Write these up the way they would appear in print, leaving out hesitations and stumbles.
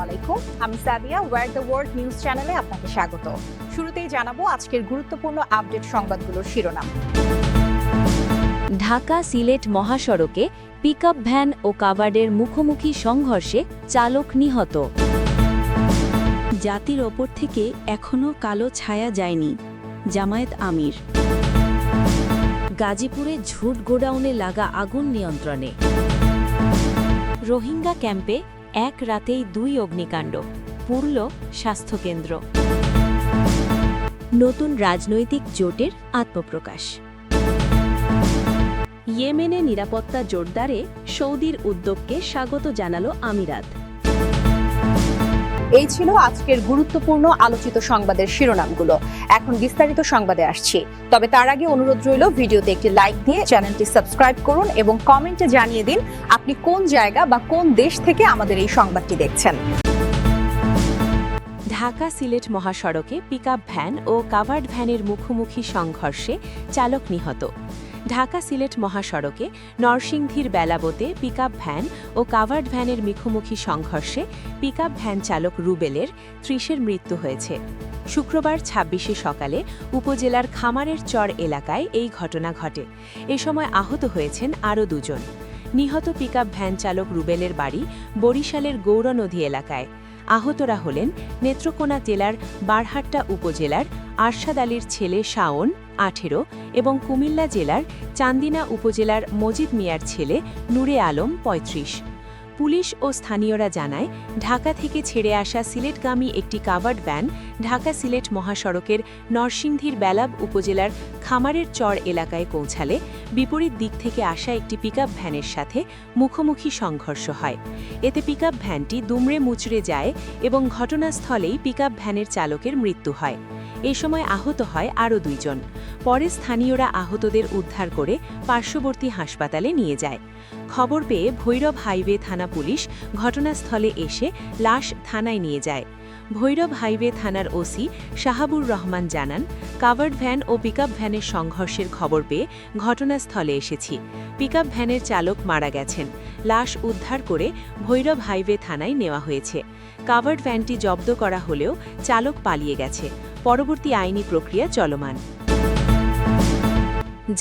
আলাইকুম, আমি সাদিয়া ওয়ার দ্য ওয়ার্ল্ড নিউজ চ্যানেলে আপনাকে স্বাগত। শুরুতেই জানাবো আজকের গুরুত্বপূর্ণ আপডেট সংবাদগুলোর শিরোনাম। ঢাকা সিলেট মহাসড়কে পিকআপ ভ্যান ও কাভার্ডের মুখোমুখি সংঘর্ষে চালক নিহত। জাতির ওপর থেকে এখনও কালো ছায়া যায়নি, জামায়াত আমির। গাজীপুরে ঝুট গোডাউনে লাগা আগুন নিয়ন্ত্রণে। রোহিঙ্গা ক্যাম্পে এক রাতেই 2 অগ্নিকাণ্ড, পুরল স্বাস্থ্যকেন্দ্র। নতুন রাজনৈতিক জোটের আত্মপ্রকাশ। ইয়েমেনে নিরাপত্তা জোরদারে সৌদির উদ্যোগকে স্বাগত জানালো আমিরাত। এই ছিল আজকের গুরুত্বপূর্ণ আলোচিত সংবাদের শিরোনামগুলো। এখন বিস্তারিত সংবাদে আসছি, তবে তার আগে অনুরোধ রইল ভিডিওতে একটি লাইক দিয়ে চ্যানেলটি সাবস্ক্রাইব করুন এবং কমেন্টে জানিয়ে দিন আপনি কোন জায়গা বা কোন দেশ থেকে আমাদের এই সংবাদটি দেখছেন। ঢাকা সিলেট মহাসড়কে পিকআপ ভ্যান ও কাভার্ড ভ্যানের মুখোমুখি সংঘর্ষে চালক নিহত। ঢাকা সিলেট মহাসড়কে নরসিংদীর বেলাবোতে পিকআপ ভ্যান ও কাভার্ড ভ্যানের মুখোমুখি সংঘর্ষে পিকআপ ভ্যান চালক রুবেলের 30-এর মৃত্যু হয়েছে। শুক্রবার 26শে সকালে উপজেলার খামারের চর এলাকায় এই ঘটনা ঘটে। এ সময় আহত হয়েছেন আরও 2 জন। নিহত পিকআপ ভ্যান চালক রুবেলের বাড়ি বরিশালের গৌরনদী এলাকায়। আহতরা হলেন নেত্রকোনা জেলার বারহাট্টা উপজেলার আরশাদ আলীর ছেলে শাওন 18 এবং কুমিল্লা জেলার চান্দিনা উপজেলার মজিদ মিয়ার ছেলে নূরে আলম 35। পুলিশ ও স্থানীয়রা জানায়, ঢাকা থেকে ছেড়ে আসা সিলেটগামী একটি কাভার্ড ভ্যান ঢাকা সিলেট মহাসড়কের নরসিংদীর বেলাব উপজেলার খামারের চর এলাকায় পৌঁছালে বিপরীত দিক থেকে আসা একটি পিকআপ ভ্যানের সাথে মুখোমুখি সংঘর্ষ হয়। এতে পিকআপ ভ্যানটি দুমড়ে মুচড়ে যায় এবং ঘটনাস্থলেই পিকআপ ভ্যানের চালকের মৃত্যু হয়। এ সময় আহত হয় আরও 2 জন। পরে স্থানীয়রা আহতদের উদ্ধার করে পার্শ্ববর্তী হাসপাতালে নিয়ে যায়। খবর পেয়ে ভৈরব হাইওয়ে থানা পুলিশ ঘটনাস্থলে এসে লাশ থানায় নিয়ে যায়। ভৈরব হাইওয়ে থানার ওসি শাহাবুর রহমান জানান, কাভার্ড ভ্যান ও পিকআপ ভ্যানের সংঘর্ষের খবর পেয়ে ঘটনাস্থলে এসেছি। পিকআপ ভ্যানের চালক মারা গেছেন। লাশ উদ্ধার করে ভৈরব হাইওয়ে থানায় নেওয়া হয়েছে। কাভার্ড ভ্যানটি জব্দ করা হলেও চালক পালিয়ে গেছে। পরবর্তী আইনি প্রক্রিয়া চলমান।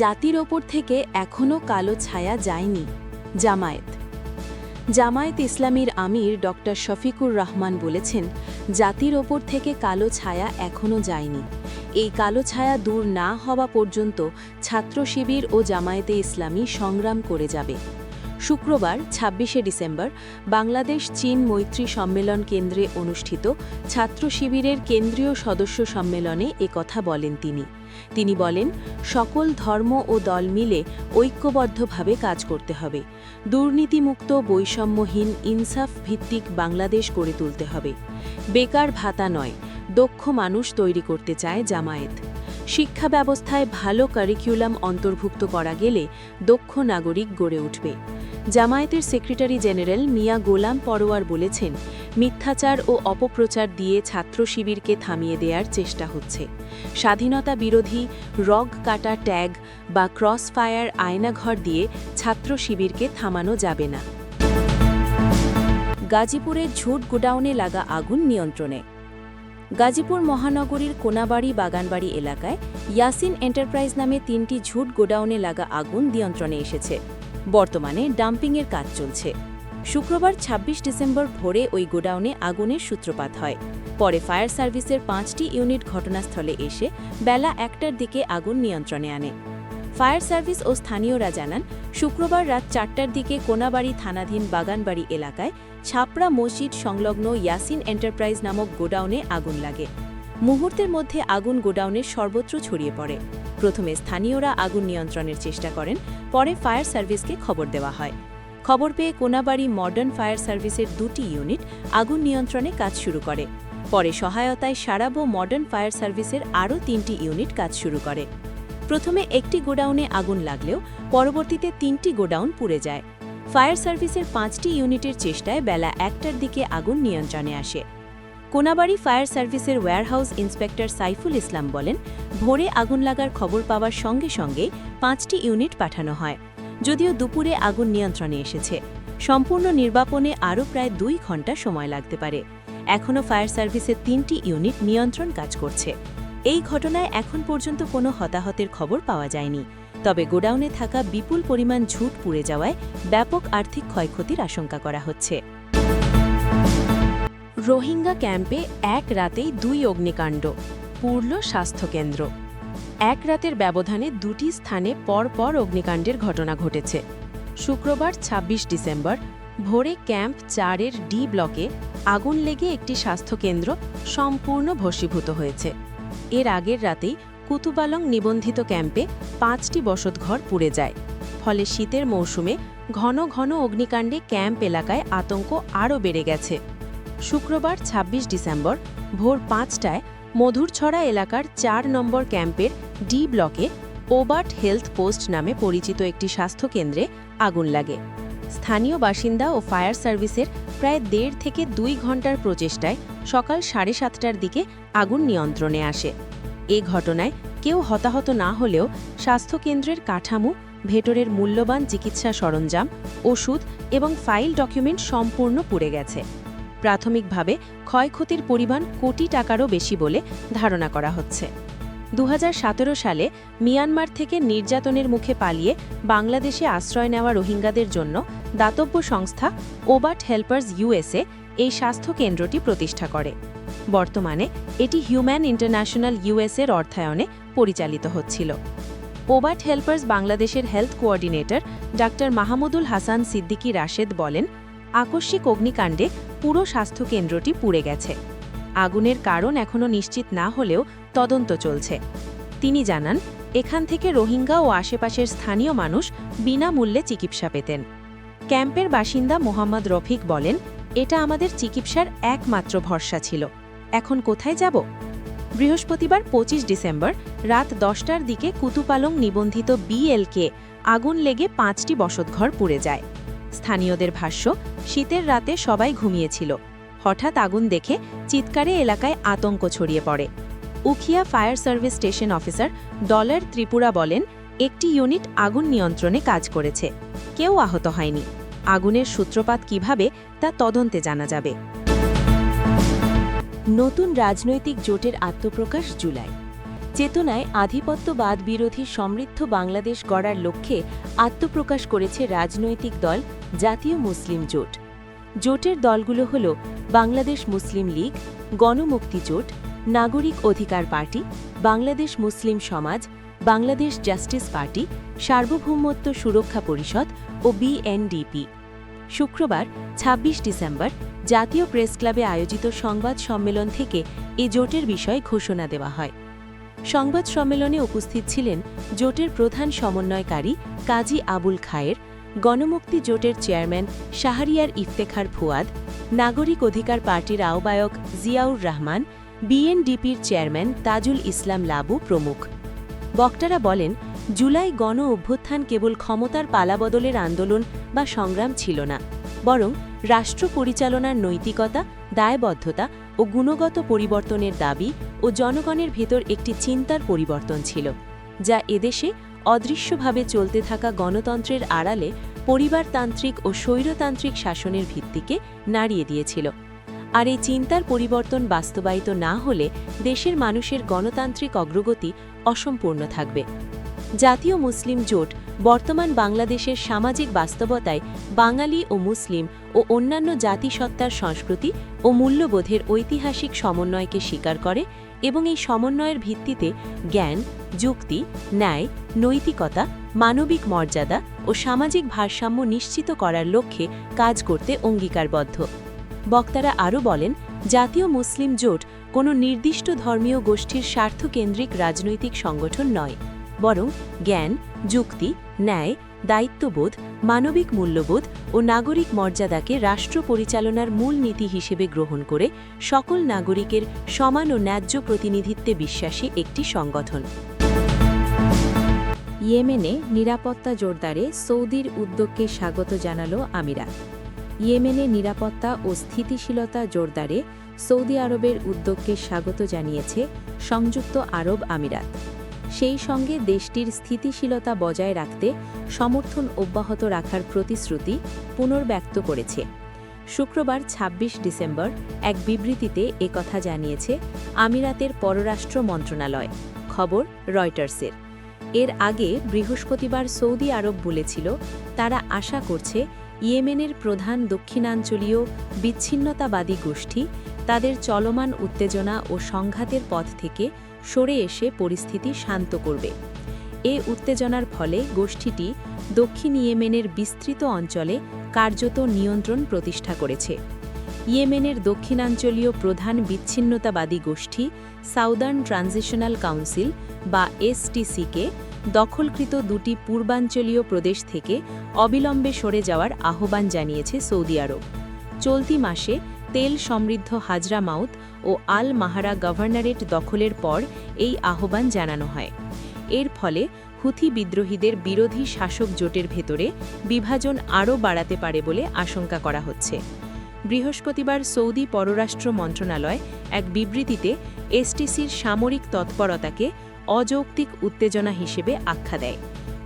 জাতির ওপর থেকে এখনও কালো ছায়া যায়নি, জামায়াত। জামায়াত ইসলামীর আমির ডক্টর শফিকুর রহমান বলেছেন, জাতির ওপর থেকে কালো ছায়া এখনও যায়নি। এই কালো ছায়া দূর না হওয়া পর্যন্ত ছাত্র শিবির ও জামায়াতে ইসলামী সংগ্রাম করে যাবে। শুক্রবার 26শে ডিসেম্বর বাংলাদেশ চীন মৈত্রী সম্মেলন কেন্দ্রে অনুষ্ঠিত ছাত্র শিবিরের কেন্দ্রীয় সদস্য সম্মেলনে একথা বলেন তিনি বলেন, সকল ধর্ম ও দল মিলে ঐক্যবদ্ধভাবে কাজ করতে হবে। দুর্নীতিমুক্ত বৈষম্যহীন ইনসাফ ভিত্তিক বাংলাদেশ গড়ে তুলতে হবে। বেকার ভাতা নয়, দক্ষ মানুষ তৈরি করতে চায় জামায়াত। শিক্ষা ব্যবস্থায় ভালো কারিকুলাম অন্তর্ভুক্ত করা গেলে দক্ষ নাগরিক গড়ে উঠবে। জামায়াতের সেক্রেটারি জেনারেল মিয়া গোলাম পরোয়ার বলেছেন, মিথ্যাচার ও অপপ্রচার দিয়ে ছাত্র শিবিরকে থামিয়ে দেওয়ার চেষ্টা হচ্ছে। স্বাধীনতা বিরোধী রগ কাটা ট্যাগ বা ক্রস ফায়ার আয়নাঘর দিয়ে ছাত্র শিবিরকে থামানো যাবে না। গাজীপুরের ঝুট গোডাউনে লাগা আগুন নিয়ন্ত্রণে। গাজীপুর মহানগরীর কোনাবাড়ি বাগানবাড়ি এলাকায় ইয়াসিন এন্টারপ্রাইজ নামে 3টি ঝুট গোডাউনে লাগা আগুন নিয়ন্ত্রণে এসেছে। বর্তমানে ডাম্পিংয়ের কাজ চলছে। শুক্রবার 26 ডিসেম্বর ভোরে ওই গোডাউনে আগুনের সূত্রপাত হয়। পরে ফায়ার সার্ভিসের 5টি ইউনিট ঘটনাস্থলে এসে বেলা 1টার দিকে আগুন নিয়ন্ত্রণে আনে। ফায়ার সার্ভিস ও স্থানীয়রা জানান, শুক্রবার রাত 4টার দিকে কোনাবাড়ি থানাধীন বাগানবাড়ি এলাকায় ছাপড়া মসজিদ সংলগ্ন ইয়াসিন এন্টারপ্রাইজ নামক গোডাউনে আগুন লাগে। মুহূর্তের মধ্যে আগুন গোডাউনের সর্বত্র ছড়িয়ে পড়ে। প্রথমে স্থানীয়রা আগুন নিয়ন্ত্রণের চেষ্টা করেন, পরে ফায়ার সার্ভিসকে খবর দেওয়া হয়। খবর পেয়ে কোনাবাড়ি মডার্ন ফায়ার সার্ভিসের 2টি ইউনিট আগুন নিয়ন্ত্রণে কাজ শুরু করে। পরে সহায়তায় সারাবো মডার্ন ফায়ার সার্ভিসের আরও 3টি ইউনিট কাজ শুরু করে। প্রথমে একটি গোডাউনে আগুন লাগলেও পরবর্তীতে 3টি গোডাউন পুড়ে যায়। ফায়ার সার্ভিসের 5টি ইউনিটের চেষ্টায় বেলা 1টার দিকে আগুন নিয়ন্ত্রণে আসে। কোনাবাড়ি ফায়ার সার্ভিসের ওয়্যারহাউস ইন্সপেক্টর সাইফুল ইসলাম বলেন, ভোরে আগুন লাগার খবর পাওয়ার সঙ্গে সঙ্গে 5টি ইউনিট পাঠানো হয়। যদিও দুপুরে আগুন নিয়ন্ত্রণে এসেছে। সম্পূর্ণ নির্বাপনে আরও প্রায় 2 ঘণ্টা সময় লাগতে পারে। এখনও ফায়ার সার্ভিসের 3টি ইউনিট নিয়ন্ত্রণ কাজ করছে। এই ঘটনায় এখন পর্যন্ত কোনো হতাহতের খবর পাওয়া যায়নি, তবে গোডাউনে থাকা বিপুল পরিমাণ ঝুট পুড়ে যাওয়ায় ব্যাপক আর্থিক ক্ষয়ক্ষতির আশঙ্কা করা হচ্ছে। রোহিঙ্গা ক্যাম্পে এক রাতেই 2 অগ্নিকাণ্ড, পুড়ল স্বাস্থ্যকেন্দ্র। এক রাতের ব্যবধানে 2টি স্থানে পরপর অগ্নিকাণ্ডের ঘটনা ঘটেছে। শুক্রবার 26 ডিসেম্বর ভোরে ক্যাম্প 4-এর ডি ব্লকে আগুন লেগে একটি স্বাস্থ্যকেন্দ্র সম্পূর্ণ ভস্মীভূত হয়েছে। এর আগের রাতেই কুতুবালং নিবন্ধিত ক্যাম্পে 5টি বসতঘর পুড়ে যায়। ফলে শীতের মৌসুমে ঘন ঘন অগ্নিকাণ্ডে ক্যাম্প এলাকায় আতঙ্ক আরও বেড়ে গেছে। শুক্রবার 26 ডিসেম্বর ভোর 5টায় মধুরছড়া এলাকার 4 নম্বর ক্যাম্পের ডি ব্লকে ওবার্ট হেলথ পোস্ট নামে পরিচিত একটি স্বাস্থ্যকেন্দ্রে আগুন লাগে। স্থানীয় বাসিন্দা ও ফায়ার সার্ভিসের প্রায় 1.5 থেকে 2 ঘণ্টার প্রচেষ্টায় সকাল 7:30টার দিকে আগুন নিয়ন্ত্রণে আসে। এ ঘটনায় কেউ হতাহত না হলেও স্বাস্থ্যকেন্দ্রের কাঠামো, ভেতরের মূল্যবান চিকিৎসা সরঞ্জাম, ওষুধ এবং ফাইল ডকুমেন্ট সম্পূর্ণ পুড়ে গেছে। প্রাথমিকভাবে ক্ষয়ক্ষতির পরিমাণ কোটি টাকারও বেশি বলে ধারণা করা হচ্ছে। 2017 সালে মিয়ানমার থেকে নির্যাতনের মুখে পালিয়ে বাংলাদেশে আশ্রয় নেওয়া রোহিঙ্গাদের জন্য দাতব্য সংস্থা ওবার্ট হেল্পার্স ইউএসএ এই স্বাস্থ্যকেন্দ্রটি প্রতিষ্ঠা করে। বর্তমানে এটি হিউম্যান ইন্টারন্যাশনাল ইউএসএর অর্থায়নে পরিচালিত হচ্ছিল। ওবার্ট হেল্পার্স বাংলাদেশের health coordinator doctor Mahmudul Hasan Siddiqui Rashed বলেন, আকস্মিক অগ্নিকাণ্ডে পুরো স্বাস্থ্যকেন্দ্রটি পুড়ে গেছে। আগুনের কারণ এখনও নিশ্চিত না হলেও তদন্ত চলছে। তিনি জানান, এখান থেকে রোহিঙ্গা ও আশেপাশের স্থানীয় মানুষ বিনামূল্যে চিকিৎসা পেতেন। ক্যাম্পের বাসিন্দা মোহাম্মদ রফিক বলেন, এটা আমাদের চিকিৎসার একমাত্র ভরসা ছিল। এখন কোথায় যাব? বৃহস্পতিবার 25 ডিসেম্বর রাত 10টার দিকে কুতুপালং নিবন্ধিত বিএলকে আগুন লেগে 5টি বসতঘর পুড়ে যায়। স্থানীয়দের ভাষ্য, শীতের রাতে সবাই ঘুমিয়েছিল। হঠাৎ আগুন দেখে চিৎকারে এলাকায় আতঙ্ক ছড়িয়ে পড়ে। Ukhia fire service station officer ডলার ত্রিপুরা বলেন, একটি ইউনিট আগুন নিয়ন্ত্রণে কাজ করেছে। কেউ আহত হয়নি। আগুনের সূত্রপাত কিভাবে তা তদন্তে জানা যাবে। নতুন রাজনৈতিক জোটের আত্মপ্রকাশ জুলাই। চেতনায় আধিপত্যবাদ বিরোধী সমৃদ্ধ বাংলাদেশ গড়ার লক্ষ্যে আত্মপ্রকাশ করেছে রাজনৈতিক দল জাতীয় মুসলিম জোট। জোটের দলগুলো হল বাংলাদেশ মুসলিম লীগ, গণমুক্তি জোট, নাগরিক অধিকার পার্টি, বাংলাদেশ মুসলিম সমাজ, বাংলাদেশ জাস্টিস পার্টি, সার্বভৌমত্ব সুরক্ষা পরিষদ ও বিএনডিপি। শুক্রবার 26 ডিসেম্বর জাতীয় প্রেস ক্লাবে আয়োজিত সংবাদ সম্মেলন থেকে এ জোটের বিষয়ে ঘোষণা দেওয়া হয়। সংবাদ সম্মেলনে উপস্থিত ছিলেন জোটের প্রধান সমন্বয়কারী কাজী আবুল খায়ের, গণমুক্তি জোটের চেয়ারম্যান শাহরিয়ার ইফতেখার ফুয়াদ, নাগরিক অধিকার পার্টির আহ্বায়ক জিয়াউর রহমান, বিএনডিপির চেয়ারম্যান তাজুল ইসলাম লাবু প্রমুখ। বক্তারা বলেন, জুলাই গণ অভ্যুত্থান কেবল ক্ষমতার পালাবদলের আন্দোলন বা সংগ্রাম ছিল না, বরং রাষ্ট্র পরিচালনার নৈতিকতা, দায়বদ্ধতা ও গুণগত পরিবর্তনের দাবি ও জনগণের ভেতর একটি চিন্তার পরিবর্তন ছিল, যা এদেশে অদৃশ্যভাবে চলতে থাকা গণতন্ত্রের আড়ালে পরিবারতান্ত্রিক ও স্বৈরতান্ত্রিক শাসনের ভিত্তিকে নাড়িয়ে দিয়েছিল। আর এই চিন্তার পরিবর্তন বাস্তবায়িত না হলে দেশের মানুষের গণতান্ত্রিক অগ্রগতি অসম্পূর্ণ থাকবে। জাতীয় মুসলিম জোট বর্তমান বাংলাদেশের সামাজিক বাস্তবতায় বাঙালি ও মুসলিম ও অন্যান্য জাতিসত্তার সংস্কৃতি ও মূল্যবোধের ঐতিহাসিক সমন্বয়কে স্বীকার করে এবং এই সমন্বয়ের ভিত্তিতে জ্ঞান, যুক্তি, ন্যায়, নৈতিকতা, মানবিক মর্যাদা ও সামাজিক ভারসাম্য নিশ্চিত করার লক্ষ্যে কাজ করতে অঙ্গীকারবদ্ধ। বক্তারা আরও বলেন, জাতীয় মুসলিম জোট কোনো নির্দিষ্ট ধর্মীয় গোষ্ঠীর স্বার্থকেন্দ্রিক রাজনৈতিক সংগঠন নয়, বরং জ্ঞান, যুক্তি, ন্যায়, দায়িত্ববোধ, মানবিক মূল্যবোধ ও নাগরিক মর্যাদাকে রাষ্ট্র পরিচালনার মূল নীতি হিসেবে গ্রহণ করে সকল নাগরিকের সমান ও ন্যায্য প্রতিনিধিত্বে বিশ্বাসী একটি সংগঠন। ইয়েমেনে নিরাপত্তা জোরদারে সৌদির উদ্যোগকে স্বাগত জানালো আমিরাত। ইয়েমেনে নিরাপত্তা ও স্থিতিশীলতা জোরদারে সৌদি আরবের উদ্যোগকে স্বাগত জানিয়েছে সংযুক্ত আরব আমিরাত। সেই সঙ্গে দেশটির স্থিতিশীলতা বজায় রাখতে সমর্থন অব্যাহত রাখার প্রতিশ্রুতি পুনর্ব্যক্ত করেছে। শুক্রবার ২৬ ডিসেম্বর এক বিবৃতিতে একথা জানিয়েছে আমিরাতের পররাষ্ট্র মন্ত্রণালয়, খবর রয়টার্সের। এর আগে বৃহস্পতিবার সৌদি আরব বলেছিল তারা আশা করছে ইয়েমেনের প্রধান দক্ষিণাঞ্চলীয় বিচ্ছিন্নতাবাদী গোষ্ঠী তাদের চলমান উত্তেজনা ও সংঘাতের পথ থেকে সরে এসে পরিস্থিতি শান্ত করবে। এ উত্তেজনার ফলে গোষ্ঠীটি দক্ষিণ ইয়েমেনের বিস্তৃত অঞ্চলে কার্যত নিয়ন্ত্রণ প্রতিষ্ঠা করেছে। ইয়েমেনের দক্ষিণাঞ্চলীয় প্রধান বিচ্ছিন্নতাবাদী গোষ্ঠী সাউদার্ন ট্রানজিশনাল কাউন্সিল বা এসটিসিকে দখলকৃত দুটি পূর্বাঞ্চলীয় প্রদেশ থেকে অবিলম্বে সরে যাওয়ার আহ্বান জানিয়েছে সৌদি আরব। চলতি মাসে তেল সমৃদ্ধ হাজরামাউত ও আল মাহারা গভর্নরেট দখলের পর এই আহ্বান জানানো হয়। এর ফলে হুথি বিদ্রোহীদের বিরোধী শাসক জোটের ভেতরে বিভাজন আরও বাড়াতে পারে বলে আশঙ্কা করা হচ্ছে। বৃহস্পতিবার সৌদি পররাষ্ট্র মন্ত্রণালয় এক বিবৃতিতে এসটিসির সামরিক তৎপরতাকে অযৌক্তিক উত্তেজনা হিসেবে আখ্যা দেয়।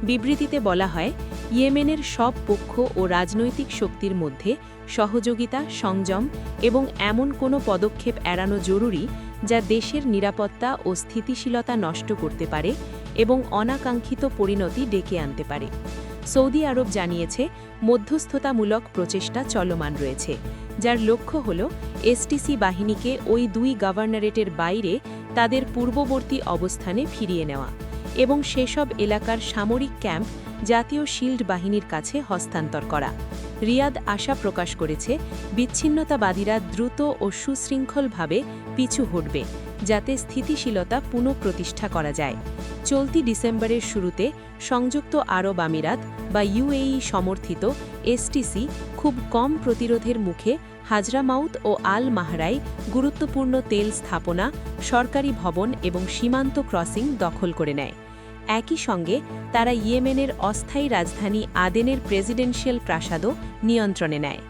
বিবৃতিতে বলা হয়, ইয়েমেনের সব পক্ষ ও রাজনৈতিক শক্তির মধ্যে সহযোগিতা, সংযম এবং এমন কোনো পদক্ষেপ এড়ানো জরুরি যা দেশের নিরাপত্তা ও স্থিতিশীলতা নষ্ট করতে পারে এবং অনাকাঙ্ক্ষিত পরিণতি ডেকে আনতে পারে। সৌদি আরব জানিয়েছে মধ্যস্থতামূলক প্রচেষ্টা চলমান রয়েছে, যার লক্ষ্য হল এসটিসি বাহিনীকে ওই দুই গভর্নরেটের বাইরে তাদের পূর্ববর্তী অবস্থানে ফিরিয়ে নেওয়া এবং সেসব এলাকার সামরিক ক্যাম্প জাতীয় শিল্ড বাহিনীর কাছে হস্তান্তর করা। রিয়াদ আশা প্রকাশ করেছে বিচ্ছিন্নতাবাদীরা দ্রুত ও সুশৃঙ্খলভাবে পিছু হটবে, যাতে স্থিতিশীলতা পুনঃপ্রতিষ্ঠা করা যায়। চলতি ডিসেম্বরের শুরুতে সংযুক্ত আরব আমিরাত বা ইউএই সমর্থিত এসটিসি খুব কম প্রতিরোধের মুখে হাজরামাউত ও আল মাহরায় গুরুত্বপূর্ণ তেল স্থাপনা, সরকারি ভবন এবং সীমান্ত ক্রসিং দখল করে নেয়। একই সঙ্গে তারা ইয়েমেনের অস্থায়ী রাজধানী আদেনের প্রেসিডেন্সিয়াল প্রাসাদও নিয়ন্ত্রণে নেয়।